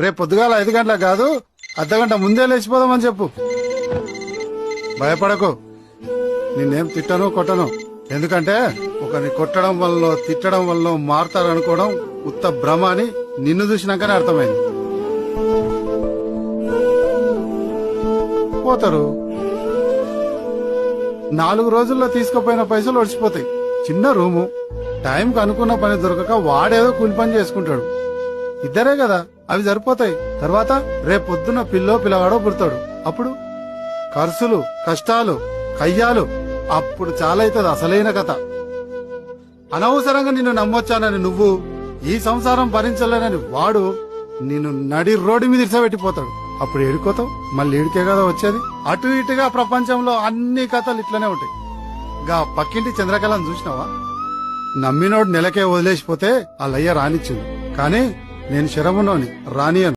రేపు పొద్దుగాల 5 గంటలకు కాదు, అర్ధగంట ముందే లేచిపోదామని చెప్పు. భయపడకు, నిన్నేం తిట్టను కొట్టను. ఎందుకంటే ఒకరిని కొట్టడం వల్ల తిట్టడం వల్ల మారతారనుకోవడం ఉత్త భ్రమ అని నిన్ను చూసినాకనే అర్థమైంది. పోతారు. 4 రోజుల్లో తీసుకుపోయిన పైసలు ఒడిచిపోతాయి. చిన్న రూము, టైంకి అనుకున్న పని దొరకక వాడేదో కూలి పని చేసుకుంటాడు. ఇద్దరే కదా, అవి సరిపోతాయి. తర్వాత రేపు పొద్దున్న పిల్లగాడో పుడతాడు. అప్పుడు ఖర్చులు, కష్టాలు, కయ్యాలు, అప్పుడు చాలా అవుతుంది అసలైన కథ. అనవసరంగా నిన్ను నమ్మొచ్చానని నువ్వు, ఈ సంసారం భరించలేనని వాడు నిన్ను నడి రోడ్డు మీద ఇడ్సబెట్టిపోతాడు. అప్పుడు ఏడుకోతావు, మళ్ళీ ఏడికే కదా వచ్చేది. అటు ఇటుగా ప్రపంచంలో అన్ని కథలు ఇట్లనే ఉంటాయి. గా పక్కింటి చంద్రకళను చూసినావా? నమ్మినోడు నెలకే వదిలేసిపోతే ఆ లయ్య రానిచ్చింది. కానీ నేను శరమునోని రానియను.